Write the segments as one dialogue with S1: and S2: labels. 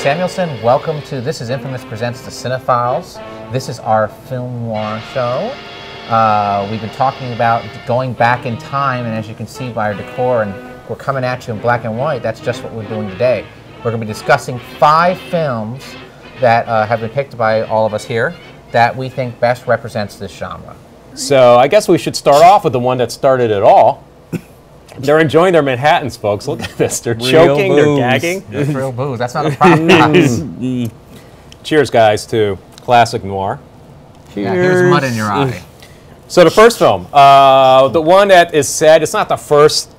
S1: Samuelson, welcome to This is Infamous Presents the Cinephiles. This is our film noir show. We've been talking about going back in time, and as you can see by our decor, and we're coming at you in black and white, that's just what we're doing today. We're going to be discussing 5 films that have been picked by all of us here that we think best represents this genre.
S2: So I guess we should start off with the one that started it all. They're enjoying their Manhattans, folks. Look at this. They're choking, they're gagging.
S1: That's real booze. That's not a prop, guys.
S2: Cheers, guys, to classic noir.
S1: Cheers. Yeah, there's mud in your eye.
S2: So the first film, the one that is said, it's not the first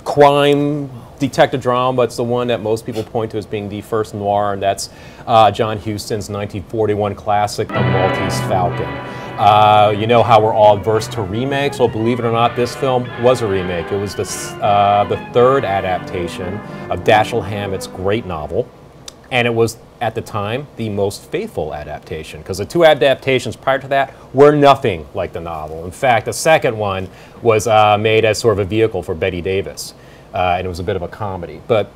S2: crime detective drama, but it's the one that most people point to as being the first noir, and that's John Huston's 1941 classic, The Maltese Falcon. You know how we're all adverse to remakes. Well, believe it or not, this film was a remake. It was the third adaptation of Dashiell Hammett's great novel, and it was, at the time, the most faithful adaptation, because the 2 adaptations prior to that were nothing like the novel. In fact, the second one was made as sort of a vehicle for Bette Davis, and it was a bit of a comedy. But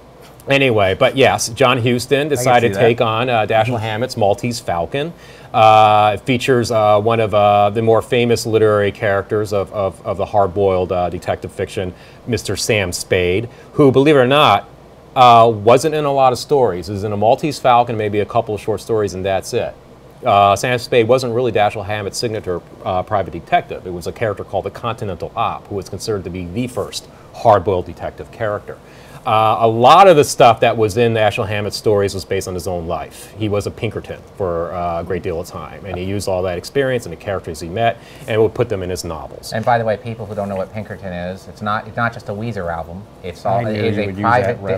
S2: anyway, but yes, John Huston decided to take on Dashiell Hammett's Maltese Falcon. It features one of the more famous literary characters of the hard-boiled detective fiction, Mr. Sam Spade, who, believe it or not, wasn't in a lot of stories. He was in a Maltese Falcon, maybe a couple of short stories, and that's it. Sam Spade wasn't really Dashiell Hammett's signature private detective. It was a character called the Continental Op, who was considered to be the first hard-boiled detective character. A lot of the stuff that was in Dashiell Hammett's stories was based on his own life. He was a Pinkerton for a great deal of time, and he used all that experience and the characters he met, and would put them in his novels.
S1: And by the way, people who don't know what Pinkerton is, it's not just a Weezer album. It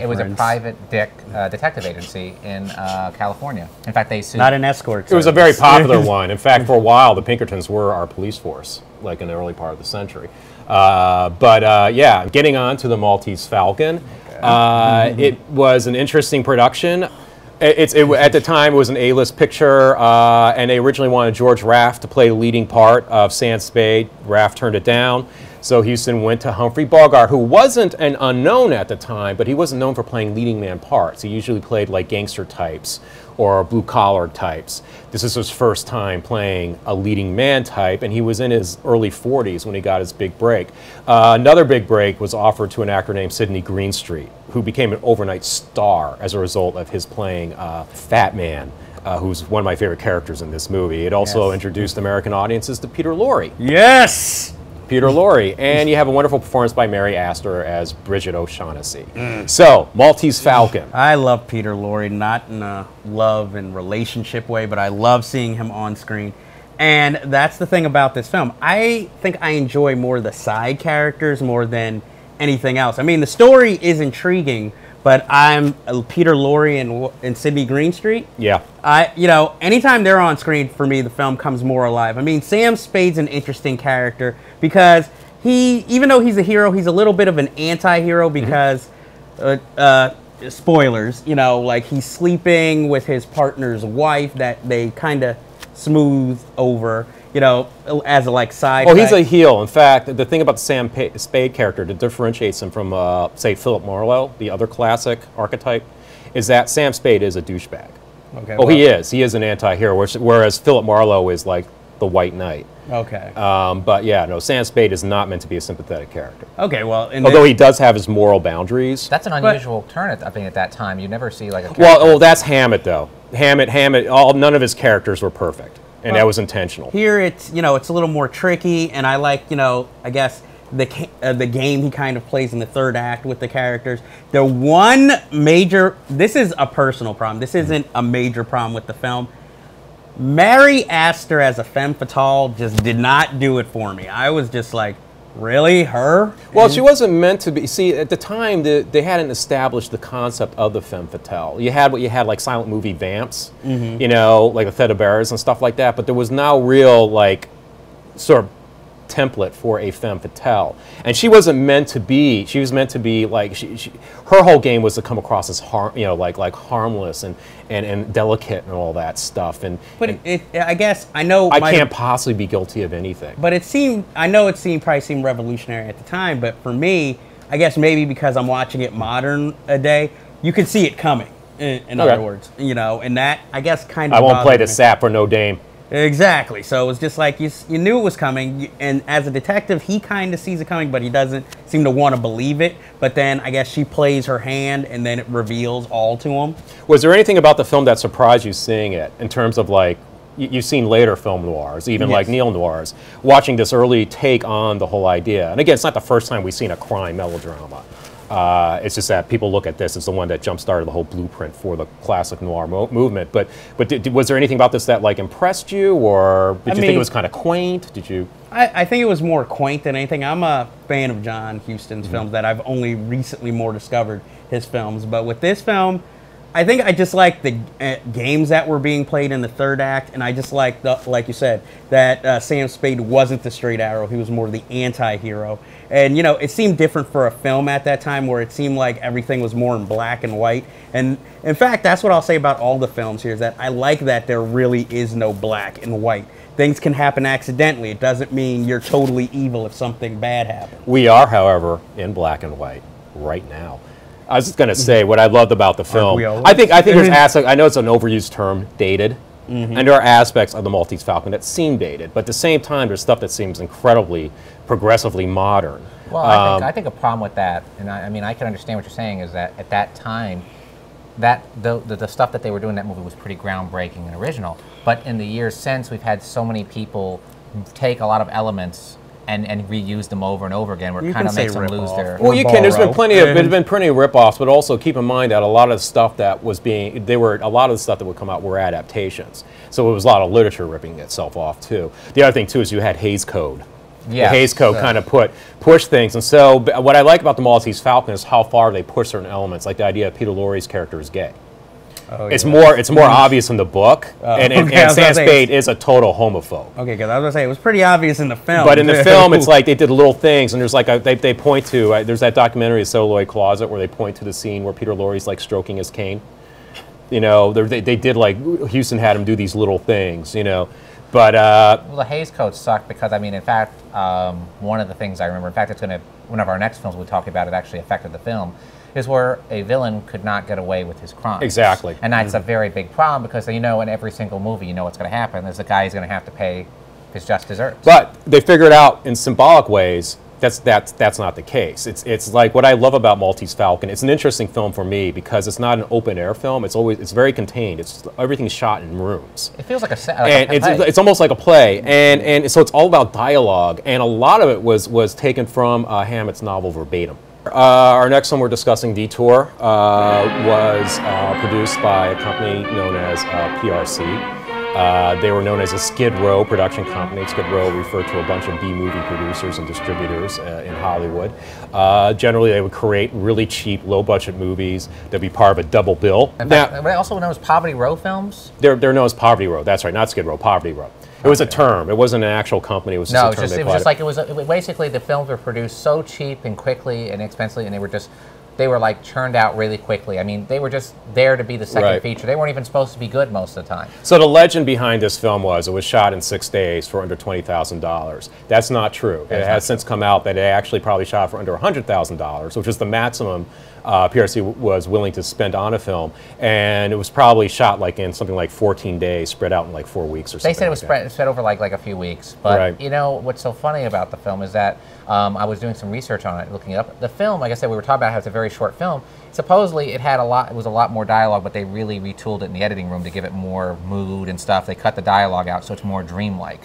S1: was a private detective agency in California. In fact, they sued.
S3: Not an escort service.
S2: It was a very popular one. In fact, for a while, the Pinkertons were our police force, like in the early part of the century. Yeah, getting on to the Maltese Falcon. It was an interesting production. At the time, it was an A-list picture, and they originally wanted George Raft to play the leading part of Sam Spade. Raft turned it down, so Huston went to Humphrey Bogart, who wasn't an unknown at the time, but he wasn't known for playing leading man parts. He usually played like gangster types or blue-collar types. This is his first time playing a leading man type, and he was in his early 40s when he got his big break. Another big break was offered to an actor named Sidney Greenstreet, who became an overnight star as a result of his playing Fat Man, who's one of my favorite characters in this movie. It also introduced American audiences to Peter Lorre.
S3: Yes!
S2: Peter Lorre, and you have a wonderful performance by Mary Astor as Bridget O'Shaughnessy. So, Maltese Falcon.
S3: I love Peter Lorre, not in a love and relationship way, but I love seeing him on screen. And that's the thing about this film. I think I enjoy more the side characters more than anything else. I mean, the story is intriguing, but I'm Peter Lorre and Sidney Greenstreet.
S2: Yeah.
S3: Anytime they're on screen, for me, the film comes more alive. I mean, Sam Spade's an interesting character because even though he's a hero, he's a little bit of an anti-hero because, spoilers, like he's sleeping with his partner's wife that they kind of smooth over, as a side.
S2: Oh, he's a heel. In fact, the thing about the Sam Spade character that differentiates him from, say, Philip Marlowe, the other classic archetype, is that Sam Spade is a douchebag.
S3: Okay.
S2: Oh, he is. He is an anti-hero, whereas Philip Marlowe is like the White Knight.
S3: Okay.
S2: But yeah, no, Sam Spade is not meant to be a sympathetic character.
S3: Okay, well,
S2: although he does have his moral boundaries.
S1: That's an unusual turn. I think at that time, you never see like a.
S2: Well, that's Hammett though. Hammett. None of his characters were perfect, and that was intentional.
S3: Here, it's it's a little more tricky, and I like I guess the game he kind of plays in the third act with the characters. The one major. This is a personal problem. This isn't a major problem with the film. Mary Astor as a femme fatale just did not do it for me. I was just like, Really? Her?
S2: Well, she wasn't meant to be. See, at the time, they hadn't established the concept of the femme fatale. You had what you had, like silent movie vamps, you know, like the Theta Bears and stuff like that. But there was no real, like, sort of template for a femme fatale. And she wasn't meant to be. She was meant to be like her whole game was to come across as like harmless and delicate and all that stuff.
S3: But I guess I know
S2: I can't possibly be guilty of anything.
S3: But probably seemed revolutionary at the time. But for me, I guess maybe because I'm watching it modern a day, you could see it coming. In other words, you know, and that I guess kind of.
S2: I won't play the sap for no dame.
S3: Exactly. So it was just like you knew it was coming, and as a detective, he kind of sees it coming, but he doesn't seem to want to believe it. But then I guess she plays her hand, and then it reveals all to him.
S2: Was there anything about the film that surprised you seeing it in terms of like you've seen later film noirs, even like neo noirs, watching this early take on the whole idea? And again, it's not the first time we've seen a crime melodrama. It's just that people look at this as the one that jump-started the whole blueprint for the classic noir movement. But was there anything about this that like impressed you, or did you think it was kind of quaint? Did you?
S3: I think it was more quaint than anything. I'm a fan of John Huston's films that I've only recently more discovered his films. But with this film, I think I just like the games that were being played in the third act, and I just like like you said, that Sam Spade wasn't the straight arrow; he was more the anti-hero. And you know, it seemed different for a film at that time, where it seemed like everything was more in black and white. And in fact, that's what I'll say about all the films here: is that I like that there really is no black and white. Things can happen accidentally. It doesn't mean you're totally evil if something bad happens.
S2: We are, however, in black and white right now. I was just going to say what I loved about the film. I think there's aspects. I know it's an overused term, dated, and there are aspects of the Maltese Falcon that seem dated. But at the same time, there's stuff that seems incredibly progressively modern.
S1: Well, I think a problem with that, and I mean I can understand what you're saying, is that at that time, that the stuff that they were doing in that movie was pretty groundbreaking and original. But in the years since, we've had so many people take a lot of elements and reuse them over and over again, where it kind of makes them lose their.
S2: Well, you can. There's been plenty of rip-offs, but also keep in mind that a lot of the stuff that was a lot of the stuff that would come out were adaptations. So it was a lot of literature ripping itself off too. The other thing too is you had Hays Code. Yeah, the Hays Code kind of push things, and so what I like about the Maltese Falcon is how far they push certain elements, like the idea of Peter Lorre's character is gay. Oh, it's more obvious in the book, and Sam Spade is a total homophobe.
S3: Okay, because I was gonna say it was pretty obvious in the film.
S2: But in the film, it's like they did little things, and there's like they point to there's that documentary, The Celluloid Closet, where they point to the scene where Peter Lorre's like stroking his cane. You know, they did like Huston had him do these little things. You know. But
S1: well, the Hays Code sucked because, I mean, in fact, one of the things I remember, in fact, it's going to, one of our next films we talk about, it actually affected the film, is where a villain could not get away with his crimes.
S2: Exactly.
S1: And that's a very big problem because, you know, in every single movie, you know what's going to happen. There's a guy who's going to have to pay his just desserts.
S2: But they figured out in symbolic ways that's not the case. It's like what I love about Maltese Falcon. It's an interesting film for me because it's not an open air film. It's very contained. Everything's shot in rooms.
S1: It feels like a set.
S2: And it's almost like a play. And so it's all about dialogue. And a lot of it was taken from Hammett's novel verbatim. Our next one we're discussing, Detour, was produced by a company known as PRC. They were known as a Skid Row production company. Skid Row referred to a bunch of B-movie producers and distributors in Hollywood. Generally, they would create really cheap, low-budget movies that'd be part of a double bill.
S1: Now, also known as Poverty Row films?
S2: They're known as Poverty Row. That's right, not Skid Row, Poverty Row. It was a term. It wasn't an actual company. It was just a term.
S1: It was just like basically the films were produced so cheap and quickly and inexpensively, and they were like churned out really quickly. I mean, they were just there to be the second feature. They weren't even supposed to be good most of the time.
S2: So the legend behind this film was it was shot in 6 days for under $20,000. That's not true. It has since come out that it actually probably shot for under $100,000, which is the maximum PRC was willing to spend on a film, and it was probably shot like in something like 14 days, spread out in like 4 weeks or something.
S1: They said it was spread over like a few weeks, but you know what's so funny about the film is that I was doing some research on it, looking it up. The film, like I said, we were talking about how it's a very short film. Supposedly, it was a lot more dialogue, but they really retooled it in the editing room to give it more mood and stuff. They cut the dialogue out so it's more dreamlike.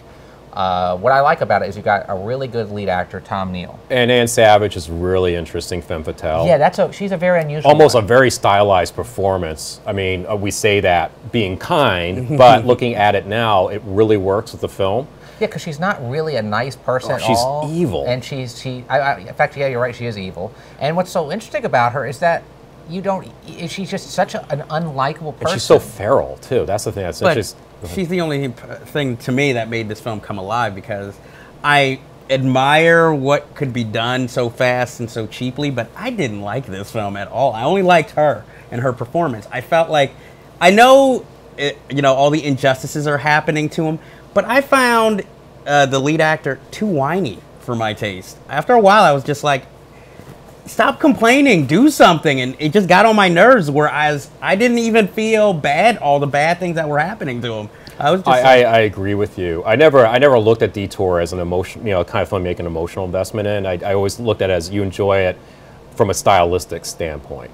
S1: What I like about it is you got a really good lead actor, Tom Neal.
S2: And Ann Savage is really interesting, femme fatale.
S1: Yeah, she's a very unusual.
S2: Almost
S1: one.
S2: a very stylized performance. I mean, we say that being kind, but looking at it now, it really works with the film.
S1: Yeah, because she's not really a nice person at
S2: she's
S1: all.
S2: She's evil.
S1: And in fact, yeah, you're right, she is evil. And what's so interesting about her is that she's just such an unlikable person.
S2: And she's so feral, too. That's the thing that's interesting.
S3: She's the only thing to me that made this film come alive, because I admire what could be done so fast and so cheaply, but I didn't like this film at all. I only liked her and her performance. I felt like, I know, all the injustices are happening to him, but I found the lead actor too whiny for my taste. After a while, I was just like, stop complaining, do something. And it just got on my nerves, whereas I didn't even feel bad, all the bad things that were happening to him. I was just
S2: I agree with you. I never looked at Detour as an emotion, kind of fun, make an emotional investment in. I always looked at it as you enjoy it from a stylistic standpoint.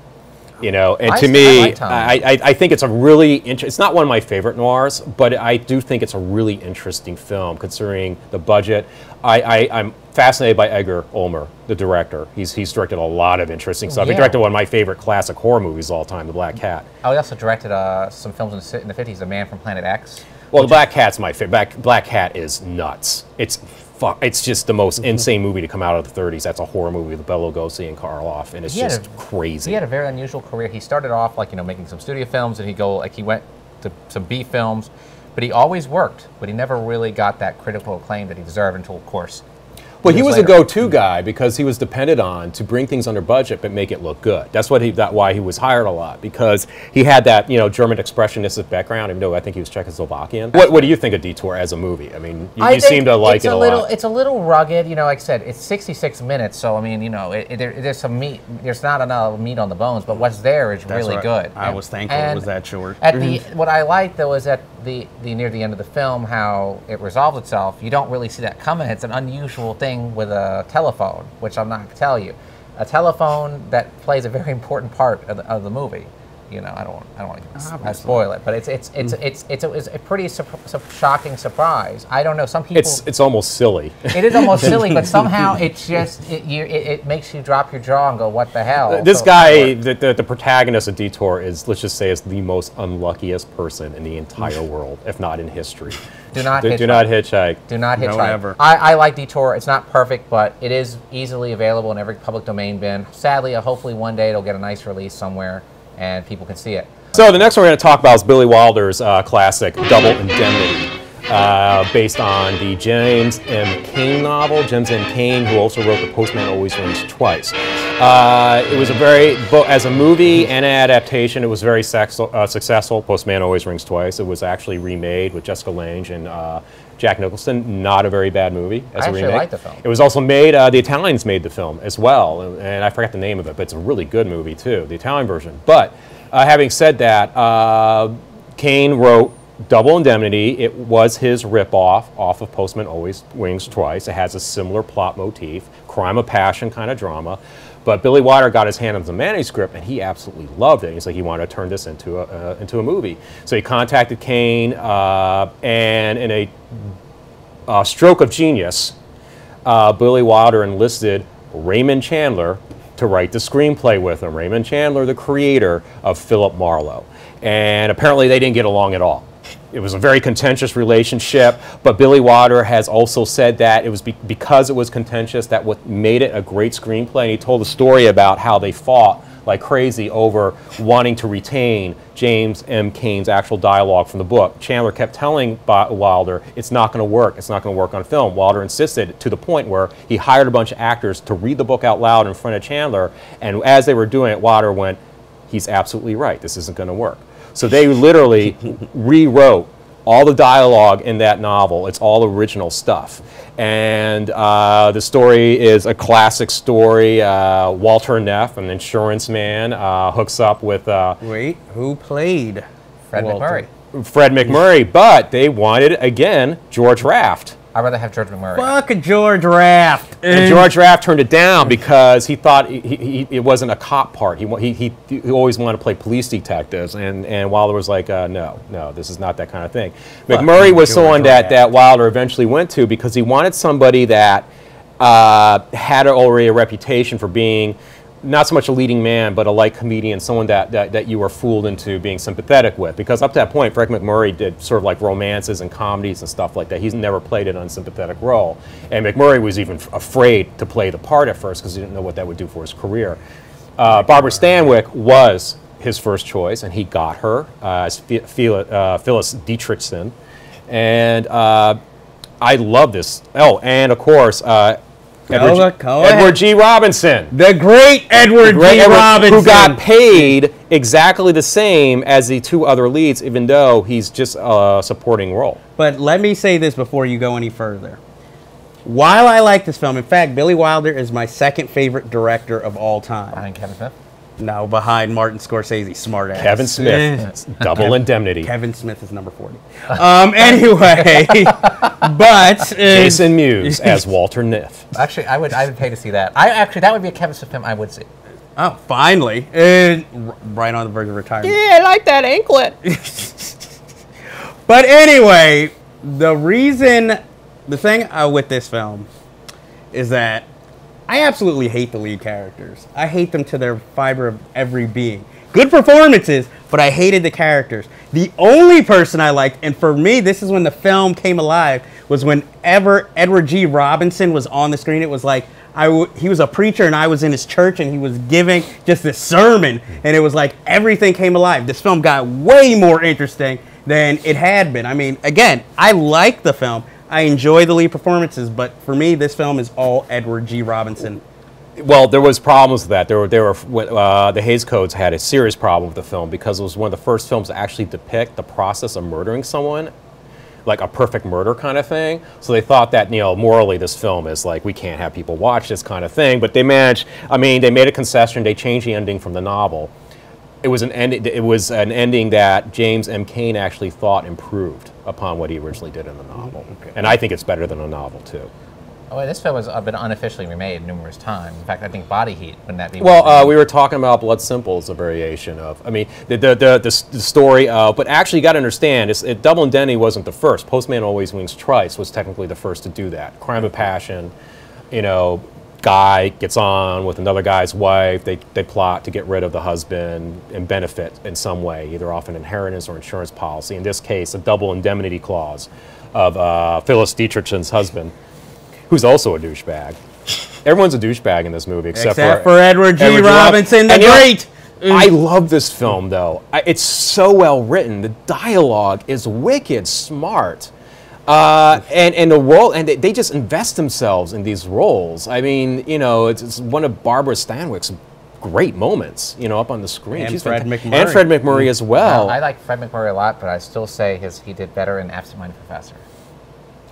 S2: And to me, I think it's a really it's not one of my favorite noirs, but I do think it's a really interesting film considering the budget. I'm fascinated by Edgar Ulmer, the director. He's directed a lot of interesting stuff.
S1: Yeah.
S2: He directed one of my favorite classic horror movies of all time, The Black Cat.
S1: Oh, he also directed some films in the 50s, The Man from Planet X.
S2: Well, The Black Cat's my favorite. Black Cat is nuts. It's just the most insane movie to come out of the 30s. That's a horror movie with Bela Lugosi and Karloff, and it's just crazy.
S1: He had a very unusual career. He started off making some studio films, and he went to some B films, but he always worked, but he never really got that critical acclaim that he deserved until, of course,
S2: well, he was a go-to guy because he was depended on to bring things under budget but make it look good. That's why he was hired a lot, because he had that German expressionistic background, even though I think he was Czechoslovakian. What do you think of Detour as a movie? I mean, you seem to like it a lot.
S1: It's a little rugged, like I said, it's 66 minutes, so I mean, there's some meat. There's not enough meat on the bones, but what's there is really good.
S3: I was thankful it was that short.
S1: What I liked though is at near the end of the film how it resolves itself. You don't really see that coming. It's an unusual thing with a telephone, which I'm not going to tell you. A telephone that plays a very important part of the movie. I don't want to spoil it, but it's a pretty shocking surprise. I don't know. Some people.
S2: It's almost silly.
S1: It is almost silly, but somehow it makes you drop your jaw and go, "What the hell?"
S2: This guy, the protagonist of Detour, is, let's just say, is the most unluckiest person in the entire world, if not in history.
S1: Do not hitchhike.
S2: Do not hitchhike.
S3: No, ever.
S1: I like Detour. It's not perfect, but it is easily available in every public domain bin. Sadly, hopefully one day it'll get a nice release somewhere and people can see it.
S2: So the next one we're going to talk about is Billy Wilder's classic Double Indemnity, based on the James M. Cain novel. James M. Cain, who also wrote The Postman Always Rings Twice. It was as a movie and an adaptation, it was very successful. Postman Always Rings Twice. It was actually remade with Jessica Lange and Jack Nicholson. Not a very bad movie as a remake. I
S1: actually like the film.
S2: It was also made, the Italians made the film as well, and I forgot the name of it, but it's a really good movie too, the Italian version. But having said that, Cain wrote Double Indemnity. It was his ripoff off of Postman Always Rings Twice. It has a similar plot motif, crime of passion kind of drama. But Billy Wilder got his hand on the manuscript, and he absolutely loved it. He's like, he wanted to turn this into a movie. So he contacted Cain, and in a stroke of genius, Billy Wilder enlisted Raymond Chandler to write the screenplay with him. Raymond Chandler, the creator of Philip Marlowe. And apparently they didn't get along at all. It was a very contentious relationship, but Billy Wilder has also said that it was because it was contentious that what made it a great screenplay. And he told a story about how they fought like crazy over wanting to retain James M. Cain's actual dialogue from the book. Chandler kept telling Wilder, it's not going to work. It's not going to work on film. Wilder insisted to the point where he hired a bunch of actors to read the book out loud in front of Chandler. And as they were doing it, Wilder went, he's absolutely right. This isn't going to work. So they literally rewrote all the dialogue in that novel. It's all original stuff. And the story is a classic story. Walter Neff, an insurance man, hooks up with...
S3: Wait, who played
S1: Fred
S3: Walter?
S1: McMurray.
S2: Fred McMurray, but they wanted, again, George Raft
S1: I'd rather have George McMurray.
S3: Fuck George Raft.
S2: And George Raft turned it down because he thought it wasn't a cop part. He always wanted to play police detectives, and Wilder was like, no, this is not that kind of thing. McMurray was someone that Wilder eventually went to because he wanted somebody that had already a reputation for being not so much a leading man, but a light comedian, someone that you were fooled into being sympathetic with. Because up to that point, Frank McMurray did sort of like romances and comedies and stuff like that. He's never played an unsympathetic role. And McMurray was even afraid to play the part at first because he didn't know what that would do for his career. Barbara Stanwyck was his first choice, and he got her as Phyllis Dietrichson. And I love this. Oh, and of course, Edward G. Robinson.
S3: The great Edward G. Robinson.
S2: Who got paid exactly the same as the two other leads, even though he's just a supporting role.
S3: But let me say this before you go any further. While I like this film, in fact, Billy Wilder is my second favorite director of all time.
S1: Behind Kevin Smith?
S3: No, behind Martin Scorsese, smart ass.
S2: Kevin Smith, Double Indemnity.
S3: Kevin Smith is number 40. Anyway, but
S2: Jason Mewes as Walter Neff.
S1: Actually, I would pay to see that. That would be a Kevin Smith film I would see.
S3: Oh, finally, right on the verge of retirement.
S2: Yeah, I like that anklet.
S3: But anyway, the thing with this film is that I absolutely hate the lead characters. I hate them to their fiber of every being. Good performances, but I hated the characters. The only person I liked, and for me, this is when the film came alive, was whenever Edward G. Robinson was on the screen. It was like he was a preacher, and I was in his church, and he was giving just this sermon, and it was like everything came alive. This film got way more interesting than it had been. I mean, again, I like the film. I enjoy the lead performances, but for me, this film is all Edward G. Robinson.
S2: Well, there was problems with that. The Hays Codes had a serious problem with the film because it was one of the first films to actually depict the process of murdering someone, like a perfect murder kind of thing. So they thought that, morally this film is like, we can't have people watch this kind of thing. But they managed, they made a concession. They changed the ending from the novel. It was an ending that James M. Cain actually thought improved upon what he originally did in the novel. Okay. And I think it's better than a novel, too.
S1: Oh, this film has been unofficially remade numerous times. In fact, I think Body Heat, wouldn't that be?
S2: Well, we were talking about Blood Simple as a variation of, the story of, but actually you got to understand, Double Indemnity wasn't the first. Postman Always Wins Twice was technically the first to do that. Crime of Passion, guy gets on with another guy's wife. They plot to get rid of the husband and benefit in some way, either off an inheritance or insurance policy. In this case, a double indemnity clause of Phyllis Dietrichson's husband, who's also a douchebag. Everyone's a douchebag in this movie except
S3: for Edward G. Robinson, the great.
S2: I love this film, though. It's so well written. The dialogue is wicked smart. And the role, and they just invest themselves in these roles. It's one of Barbara Stanwyck's great moments, up on the screen.
S3: And Fred McMurray.
S2: And Fred McMurray as well.
S1: I like Fred McMurray a lot, but I still say he did better in Absent-Minded Professor.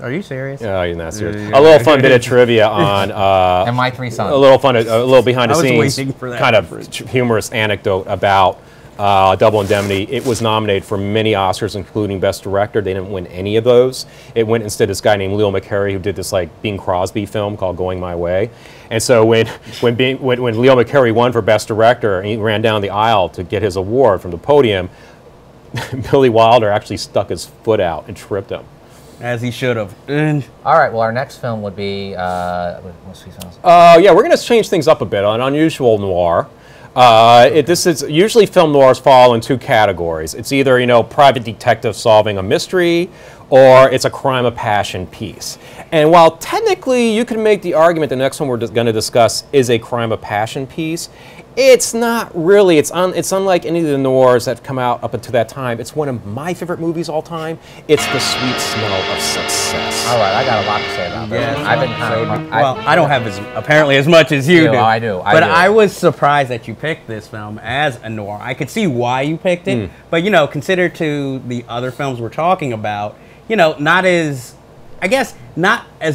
S3: Are you serious?
S2: No, you're not serious. A little fun bit of trivia on
S1: And My Three Sons.
S2: A little behind the scenes kind of
S3: fridge.
S2: humorous anecdote about Double Indemnity. It was nominated for many Oscars, including Best Director. They didn't win any of those. It went instead this guy named Leo McCarey, who did this Bing Crosby film called Going My Way. And so when Leo McCarey won for Best Director, and he ran down the aisle to get his award from the podium, Billy Wilder actually stuck his foot out and tripped him.
S3: As he should have.
S1: All right, well, our next film would be what's these films?
S2: Yeah, we're going to change things up a bit on Unusual Noir. Usually film noirs fall in two categories. It's either, private detective solving a mystery, or it's a crime of passion piece. And while technically you can make the argument the next one we're going to discuss is a crime of passion piece, it's not really. It's unlike any of the noirs that come out up until that time. It's one of my favorite movies all time. It's The Sweet Smell of Success.
S1: All right, I got a lot to say about this.
S3: Yes.
S1: I've been
S3: I don't have apparently as much as you do.
S1: I do.
S3: But I was surprised that you picked this film as a noir. I could see why you picked it, but consider to the other films we're talking about, not as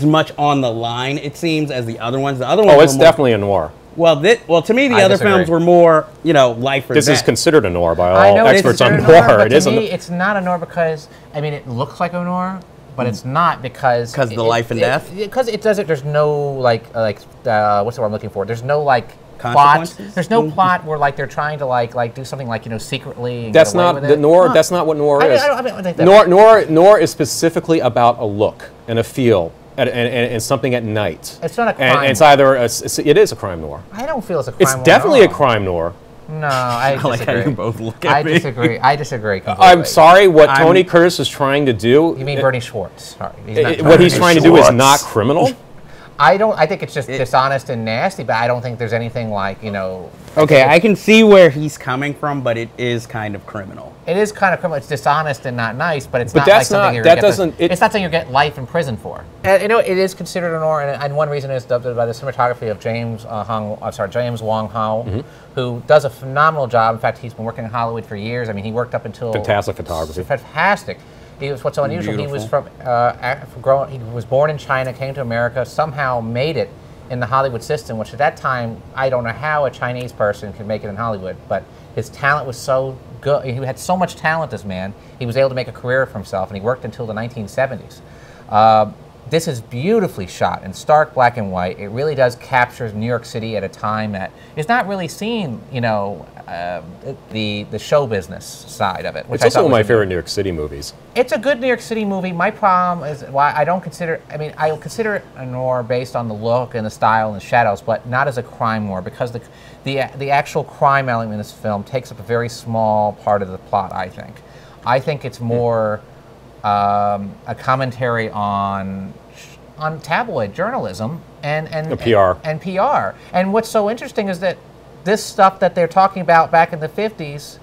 S3: much on the line, it seems, as the other ones. The other ones.
S2: Oh, it's definitely a noir.
S3: Well, to me, the other films were more, life or death.
S2: This is considered a noir by all experts on noir.
S1: But to me, it's not a noir because, it looks like a noir, but it's not because
S3: Because the life and death?
S1: Because it doesn't. There's no what's the word I'm looking for? There's no plot.
S3: Consequences?
S1: There's no plot where like they're trying to like do something like secretly. And
S2: That's
S1: get away
S2: not
S1: with
S2: the
S1: it.
S2: noir.
S1: No.
S2: That's not what noir is.
S1: I don't think that.
S2: Noir is specifically about a look and a feel and something at night.
S1: It's not a crime.
S2: And it's either it is a crime noir.
S1: I don't feel it's a crime.
S2: It's
S1: noir
S2: definitely
S1: at
S2: a
S1: all.
S2: crime noir.
S1: No, I disagree.
S3: I like how you both look at
S1: I
S3: me.
S1: disagree. I disagree completely.
S2: I'm sorry. What Tony Curtis is trying to do.
S1: You mean Bernie Schwartz? Sorry,
S2: What he's trying to do is
S4: Schwartz.
S2: not criminal.
S1: I think it's just dishonest and nasty, but I don't think there's anything like
S3: Okay, I can see where he's coming from, but it is kind of criminal.
S1: It is kind of criminal. It's dishonest and not nice, but it's
S2: But
S1: not
S2: that's
S1: like something
S2: not-
S1: you're
S2: that
S1: gonna get
S2: doesn't-
S1: it's not something you get life in prison for. And, it is considered a noir, and one reason is dubbed by the cinematography of James Wong Ho, who does a phenomenal job. In fact, he's been working in Hollywood for years. I mean, he worked up until
S2: Fantastic photography.
S1: Fantastic. He was what's so unusual. He was
S3: Beautiful.
S1: he was born in China, came to America, somehow made it in the Hollywood system, which at that time, I don't know how a Chinese person could make it in Hollywood, but his talent was so good. He had so much talent, this man. He was able to make a career for himself, and he worked until the 1970s. This is beautifully shot in stark black and white. It really does capture New York City at a time that is not really seen, the show business side of it. Which
S2: It's also
S1: I thought
S2: one of my
S1: was
S2: favorite New York City movies.
S1: It's a good New York City movie. My problem is why I don't consider. I mean, I consider it a noir based on the look and the style and the shadows, but not as a crime noir because the actual crime element in this film takes up a very small part of the plot. I think it's more a commentary on tabloid journalism and
S2: PR.
S1: and PR. And what's so interesting is that this stuff that they're talking about back in the 50s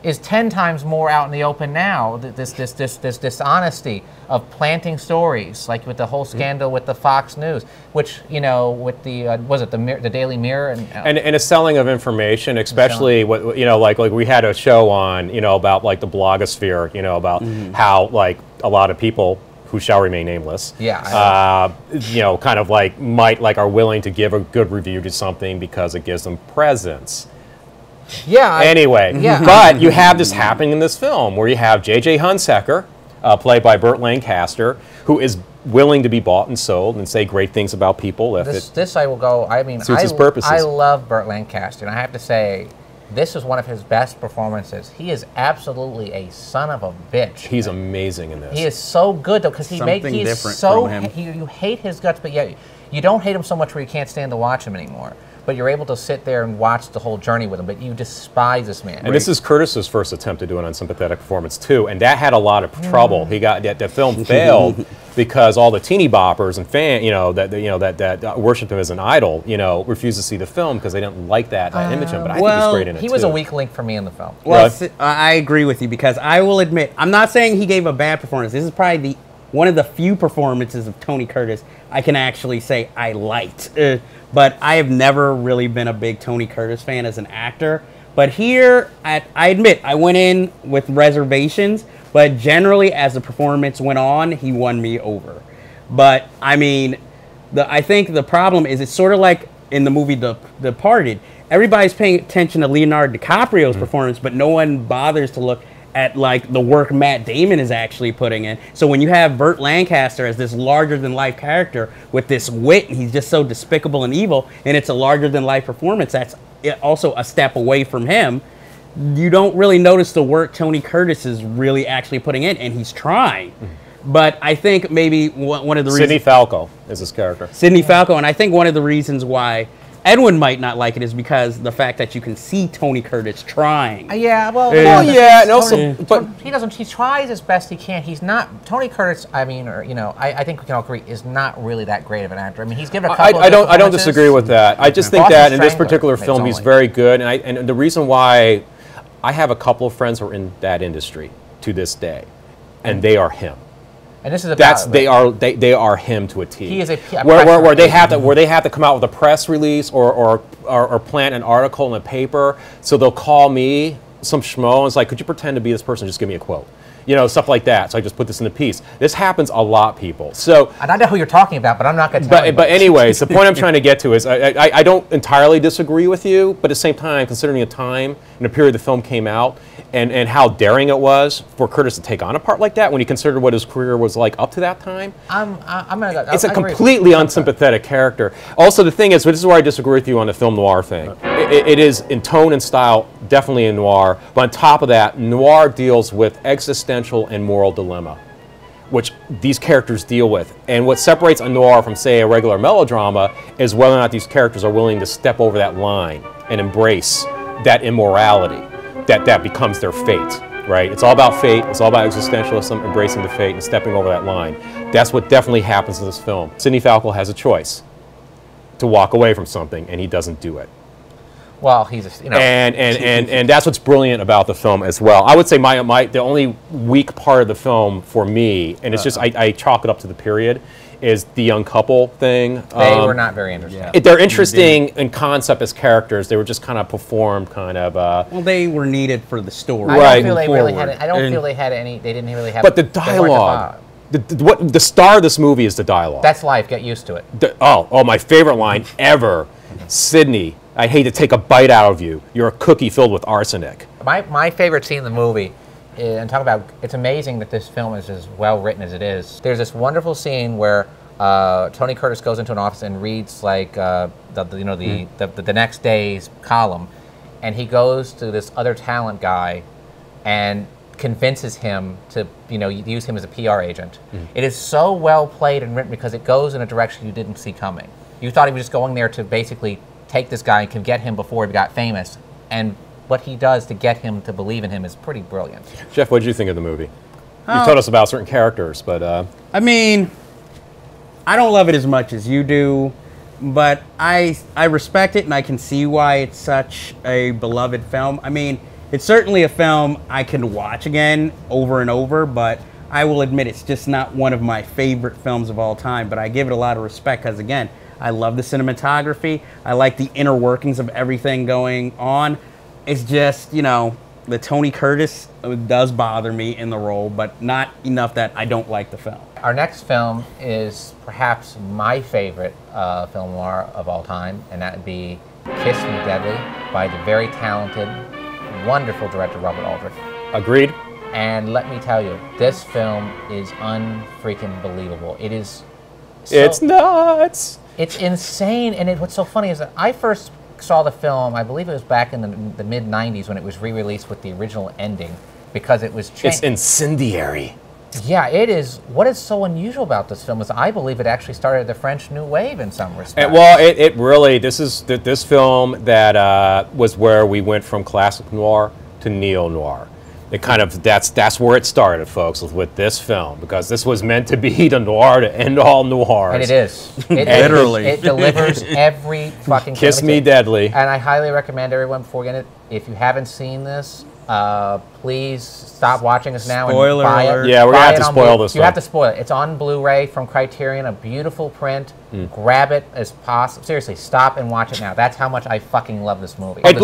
S1: is 10 times more out in the open now. This dishonesty of planting stories, like with the whole scandal with the Fox News, which with the Daily Mirror
S2: And a selling of information, especially like we had a show on about like the blogosphere, about how like a lot of people who shall remain nameless, kind of like are willing to give a good review to something because it gives them presence. Anyway, but you have this happening in this film where you have J.J. Hunsaker, played by Burt Lancaster, who is willing to be bought and sold and say great things about people if
S1: this I will go. I mean,
S2: suits his purposes.
S1: I love Burt Lancaster, and I have to say, this is one of his best performances. He is absolutely a son of a bitch.
S2: He's amazing in this.
S1: He is so good though, because he's
S3: different
S1: so
S3: from him.
S1: you hate his guts, but yet you don't hate him so much where you can't stand to watch him anymore. But you're able to sit there and watch the whole journey with him. But you despise this man.
S2: And this is Curtis's first attempt to do an unsympathetic performance too, and that had a lot of trouble. He got the film failed because all the teeny boppers and that worshipped him as an idol, refused to see the film because they didn't like that image of him. But I think he's great in it
S1: he was
S2: too.
S1: a weak link for me in the film.
S3: Well, I agree with you because I will admit, I'm not saying he gave a bad performance. This is probably one of the few performances of Tony Curtis I can actually say I liked. But I have never really been a big Tony Curtis fan as an actor. But here, I admit, I went in with reservations, but generally as the performance went on, he won me over. But, I mean, I think the problem is it's sort of like in the movie The Departed. Everybody's paying attention to Leonardo DiCaprio's performance, but no one bothers to look at like the work Matt Damon is actually putting in. So when you have Burt Lancaster as this larger-than-life character with this wit, and he's just so despicable and evil, and it's a larger-than-life performance, that's also a step away from him. You don't really notice the work Tony Curtis is really actually putting in, and he's trying. But I think maybe one of the reasons...
S2: Sidney Falco is his character.
S3: Sidney Falco, and I think one of the reasons why Edwin might not like it is because the fact that you can see Tony Curtis trying.
S1: But he doesn't. He tries as best he can. He's not Tony Curtis. I mean, I think we can all agree is not really that great of an actor. I mean, he's given a couple.
S2: I don't disagree with that. I just think
S1: Boston
S2: that in this
S1: Strangler,
S2: particular
S1: it's
S2: film, he's
S1: only.
S2: very good, and the reason why I have a couple of friends who are in that industry to this day, and they are him.
S1: And this is about
S2: they are him to a T.
S1: He is a
S2: where they have to come out with a press release or plant an article in a paper. So they'll call me some schmo and it's like, could you pretend to be this person? Just give me a quote, stuff like that. So I just put this in the piece. This happens a lot, people. So
S1: and I know who you're talking about, but I'm not going to tell you.
S2: But anyways, the point I'm trying to get to is I don't entirely disagree with you, but at the same time, considering the time and the period the film came out, and how daring it was for Curtis to take on a part like that when you consider what his career was like up to that time.
S1: I'm gonna go.
S2: It's a completely unsympathetic character. Also, the thing is, this is where I disagree with you on the film noir thing. It is in tone and style definitely a noir, but on top of that, noir deals with existential and moral dilemma, which these characters deal with. And what separates a noir from, say, a regular melodrama is whether or not these characters are willing to step over that line and embrace that immorality that becomes their fate, right? It's all about fate. It's all about existentialism, embracing the fate and stepping over that line. That's what definitely happens in this film. Sidney Falco has a choice to walk away from something, and he doesn't do it.
S1: Well, he's a, you know.
S2: And that's what's brilliant about the film as well. I would say the only weak part of the film for me, and it's just I chalk it up to the period, is the young couple thing.
S1: They were not very interesting.
S3: Yeah.
S2: They're interesting in concept as characters. They were just kind of performed kind of.
S3: Well, they were needed for the story.
S1: I
S2: Right.
S1: don't feel they really
S3: forward.
S1: had. I don't
S3: And-
S1: feel they had any. They didn't really have.
S2: But the
S1: they weren't
S2: dialogue,
S1: defined.
S2: the star of this movie is the dialogue.
S1: That's life. Get used to it.
S2: Oh, my favorite line ever, Sidney. I hate to take a bite out of you. You're a cookie filled with arsenic.
S1: My favorite scene in the movie, and talk about, it's amazing that this film is as well written as it is. There's this wonderful scene where Tony Curtis goes into an office and reads like the next day's column, and he goes to this other talent guy and convinces him to use him as a PR agent. It is so well played and written because it goes in a direction you didn't see coming. You thought he was just going there to basically take this guy and can get him before he got famous, and what he does to get him to believe in him is pretty brilliant.
S2: Jeff, what did you think of the movie? You told us about certain characters, but
S3: I mean, I don't love it as much as you do, but I respect it and I can see why it's such a beloved film. I mean, it's certainly a film I can watch again over and over, but I will admit it's just not one of my favorite films of all time, but I give it a lot of respect because, again, I love the cinematography. I like the inner workings of everything going on. It's just, the Tony Curtis does bother me in the role, but not enough that I don't like the film.
S1: Our next film is perhaps my favorite film noir of all time, and that would be Kiss Me Deadly by the very talented, wonderful director Robert Aldrich.
S2: agreed.
S1: And let me tell you, this film is unfreaking believable. It is.
S2: It's nuts.
S1: It's insane, and what's so funny is that I first saw the film, I believe it was back in the mid-'90s when it was re-released with the original ending, because it was changed.
S2: It's incendiary.
S1: Yeah, it is. What is so unusual about this film is I believe it actually started the French New Wave in some respects.
S2: Well, it really, this film that was where we went from classic noir to neo-noir. It kind of, that's where it started, folks, with this film, because this was meant to be the noir to end all noirs.
S1: And it is.
S3: Literally.
S1: It delivers every fucking
S2: Kiss Me Deadly.
S1: And I highly recommend everyone before getting it, if you haven't seen this, please stop watching us now
S3: Spoiler
S1: and buy
S3: alert.
S1: it.
S2: Yeah, we're
S1: Buy
S2: gonna have
S1: it
S2: to
S1: on
S2: spoil
S1: Blu-
S2: this
S1: You
S2: one.
S1: have to spoil it. It's on Blu-ray from Criterion, a beautiful print. Grab it as possible. Seriously, stop and watch it now. That's how much I fucking love this movie.
S2: It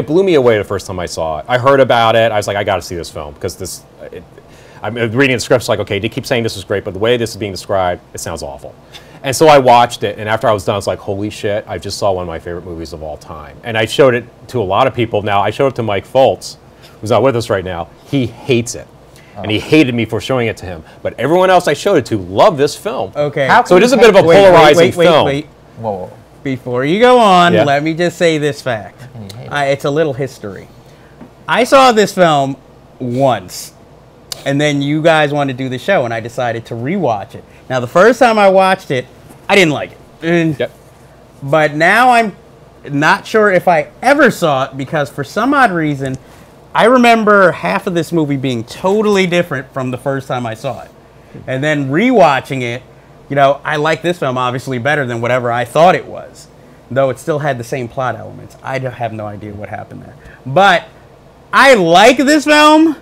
S2: blew me away the first time I saw it. I heard about it. I was like, I got to see this film because I'm reading the script. It's like, okay, they keep saying this is great, but the way this is being described, it sounds awful. And so I watched it, and after I was done, I was like, holy shit! I just saw one of my favorite movies of all time. And I showed it to a lot of people. Now I showed it to Mike Foltz, who's not with us right now. He hates it. And he hated me for showing it to him. But everyone else I showed it to loved this film.
S3: Okay.
S1: How
S2: So it is a bit of a
S3: Wait,
S2: polarizing
S3: wait,
S2: film.
S3: wait.
S1: Whoa.
S3: Before you go on,
S2: Yeah.
S3: let me just say this fact.
S1: can you hate it?
S3: It's a little history. I saw this film once, and then you guys wanted to do the show, and I decided to rewatch it. Now, the first time I watched it, I didn't like it. And-
S2: Yep.
S3: But now I'm not sure if I ever saw it because for some odd reason, I remember half of this movie being totally different from the first time I saw it. And then rewatching it, I like this film obviously better than whatever I thought it was, though it still had the same plot elements. I have no idea what happened there. But I like this film.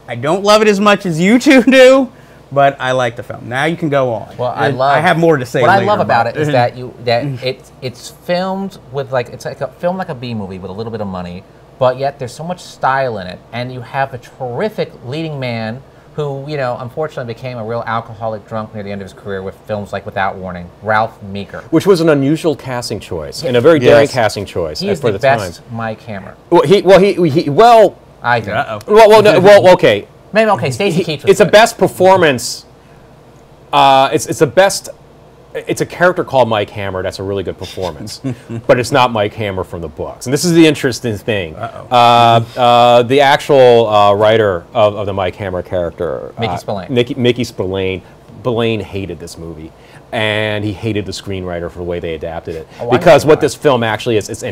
S3: I don't love it as much as you two do, but I like the film. Now you can go on.
S1: Well,
S3: I have more to say.
S1: What I
S3: later
S1: love about it is that
S3: Mm.
S1: it's filmed with it's like a film like a B movie with a little bit of money, but yet there's so much style in it, and you have a terrific leading man who unfortunately became a real alcoholic drunk near the end of his career with films like Without Warning, Ralph Meeker.
S2: Which was an unusual casting choice and a very daring casting choice
S1: He is
S2: for
S1: the
S2: the time.
S1: best Mike Hammer.
S2: Well,
S1: I think.
S2: Well, okay.
S1: Maybe okay. Stacy Keach.
S2: It's a best performance. It's the best. It's a character called Mike Hammer. That's a really good performance, but it's not Mike Hammer from the books. And this is the interesting thing. The actual writer of the Mike Hammer character,
S1: Mickey Spillane.
S2: Mickey Spillane hated this movie, and he hated the screenwriter for the way they adapted it. Because what this film actually is, it's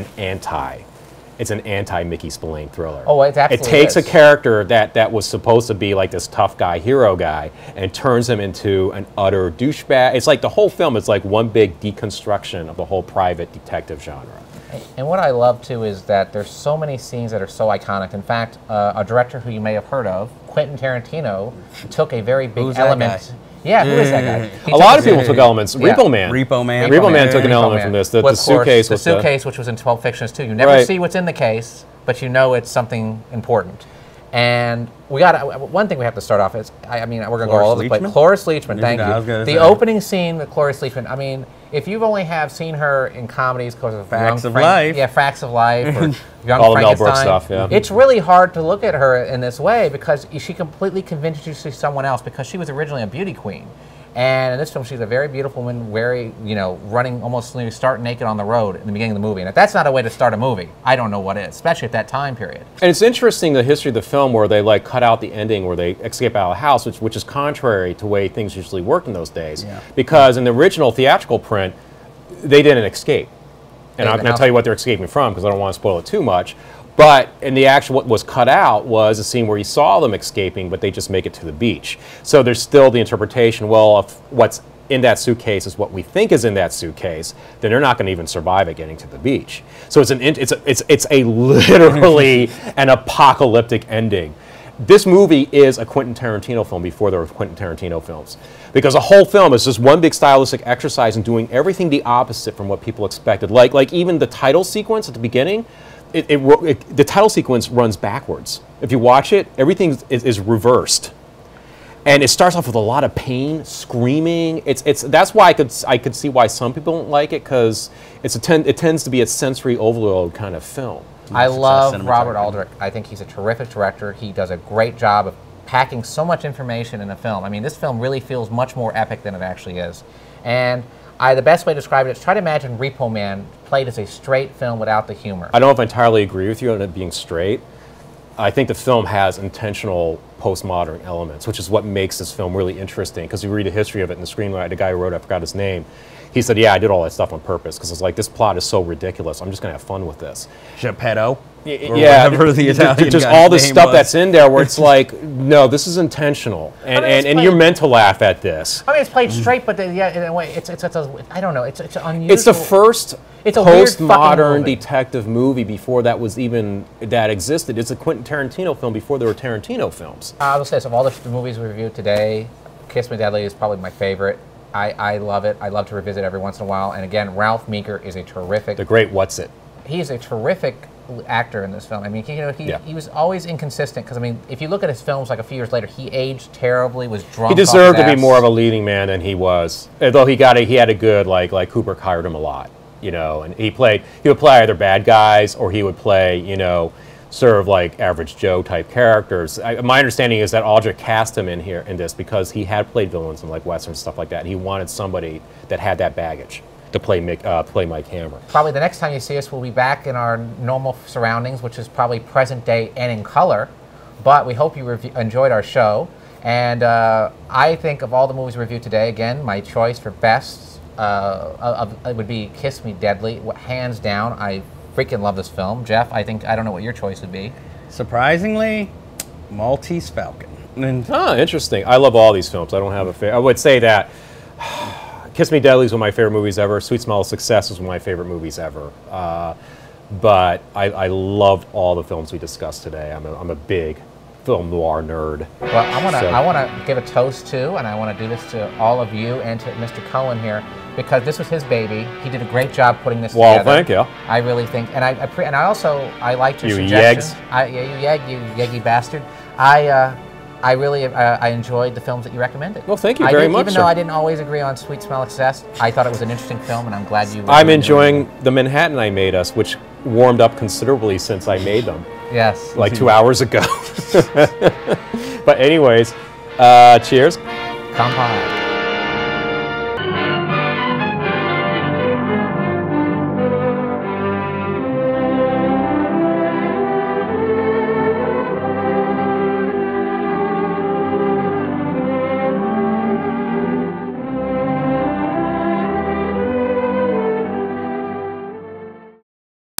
S2: an anti-Mickey Spillane thriller.
S1: Oh, it absolutely
S2: takes
S1: is.
S2: a character that was supposed to be like this tough guy, hero guy, and turns him into an utter douchebag. It's like the whole film is like one big deconstruction of the whole private detective genre.
S1: And what I love too is that there's so many scenes that are so iconic. In fact, a director who you may have heard of, Quentin Tarantino, took a very big
S3: Who's that
S1: element.
S3: guy?
S1: Yeah, who is that guy?
S2: A lot of people took elements.
S1: Yeah.
S2: Repo Man.
S3: Repo Man.
S2: Repo Man took an element from this. The suitcase.
S1: The suitcase, which was in 12 Fictions too. You never
S2: Right.
S1: see what's in the case, but you know it's something important. And we got one thing we have to start off is, I mean, we're going to go all over the place. Cloris Leachman, thank
S3: I was
S1: you.
S3: gonna
S1: The
S3: say.
S1: opening scene with Cloris Leachman, I mean, if you've only have seen her in comedies because of
S3: Facts of Life.
S1: Yeah, Facts of Life, or Young
S2: All the Mel
S1: Frankenstein.
S2: Brooks stuff, yeah.
S1: It's really hard to look at her in this way because she completely convinced you to see someone else because she was originally a beauty queen. And in this film, she's a very beautiful woman, running almost start naked on the road in the beginning of the movie. And if that's not a way to start a movie, I don't know what is, especially at that time period.
S2: And it's interesting, the history of the film, where they like cut out the ending where they escape out of the house, which is contrary to the way things usually worked in those days.
S3: Yeah.
S2: Because in the original theatrical print, they didn't escape. And I'm going to tell you what they're escaping from because I don't want to spoil it too much. But in the actual, what was cut out was a scene where you saw them escaping, but they just make it to the beach. So there's still the interpretation, well, if what's in that suitcase is what we think is in that suitcase, then they're not going to even survive at getting to the beach. So it's a literally an apocalyptic ending. This movie is a Quentin Tarantino film before there were Quentin Tarantino films. Because the whole film is just one big stylistic exercise in doing everything the opposite from what people expected. Like even the title sequence at the beginning, the title sequence runs backwards. If you watch it, everything is reversed. And it starts off with a lot of pain, screaming. That's why I could see why some people don't like it, because it tends to be a sensory overload kind of film.
S1: I love Robert Aldrich. I think he's a terrific director. He does a great job of packing so much information in a film. I mean, this film really feels much more epic than it actually is. And the best way to describe it is try to imagine Repo Man played as a straight film without the humor.
S2: I don't know if I entirely agree with you on it being straight. I think the film has intentional postmodern elements, which is what makes this film really interesting. Because you read the history of it in the screenwriter, the guy who wrote it, I forgot his name, he said, yeah, I did all that stuff on purpose, because it's like, this plot is so ridiculous, I'm just going to have fun with this.
S3: Geppetto.
S2: Yeah,
S3: whatever the Italian
S2: just
S3: guy's
S2: all the
S3: name
S2: stuff
S3: was.
S2: that's in there where it's like, no, this is intentional, and you're meant to laugh at this.
S1: I mean, it's played straight, but in a way, I don't know, it's unusual.
S2: It's the first
S1: It's a weird fucking
S2: postmodern
S1: movie.
S2: detective movie before that was even, that existed. It's a Quentin Tarantino film before there were Tarantino films.
S1: I will say this, of all the movies we reviewed today, Kiss Me Deadly is probably my favorite. I love it. I love to revisit every once in a while. And again, Ralph Meeker is a terrific...
S2: The great What's It?
S1: He is a terrific actor in this film. I mean, he was always inconsistent, because, I mean, if you look at his films like a few years later, he aged terribly, was drunk.
S2: He deserved
S1: off
S2: to
S1: his
S2: be
S1: ass.
S2: more of a leading man than he was. Although he had a good, like Kubrick hired him a lot, and he would play either bad guys or he would play, sort of like average Joe type characters. My understanding is that Aldrich cast him in this because he had played villains in like westerns, stuff like that. And he wanted somebody that had that baggage to play Mike Hammer.
S1: Probably the next time you see us, we'll be back in our normal surroundings, which is probably present day and in color. But we hope you enjoyed our show. And I think of all the movies we reviewed today, again, my choice for best it would be Kiss Me Deadly. Hands down, I freaking love this film. Jeff, I don't know what your choice would be.
S3: Surprisingly, Maltese Falcon.
S2: Oh, interesting. I love all these films. I don't have a favorite. I would say that Kiss Me Deadly is one of my favorite movies ever. Sweet Smell of Success is one of my favorite movies ever. But I loved all the films we discussed today. I'm a big film noir nerd.
S1: Well, I want to give a toast to, and I want to do this to all of you and to Mr. Cohen here, because this was his baby. He did a great job putting this together.
S2: Well, thank you.
S1: I really think, and I liked your
S2: You
S1: suggestions.
S2: yeggs.
S1: You yeggy bastard. I really enjoyed the films that you recommended.
S2: Well, thank you very much,
S1: Even
S2: sir.
S1: though I didn't always agree on Sweet Smell of Success, I thought it was an interesting film, and I'm glad you.
S2: I'm enjoying the Manhattan I Made Us, which warmed up considerably since I made them,
S1: Yes.
S2: like 2 hours ago. But anyways, cheers.
S1: Kanpai.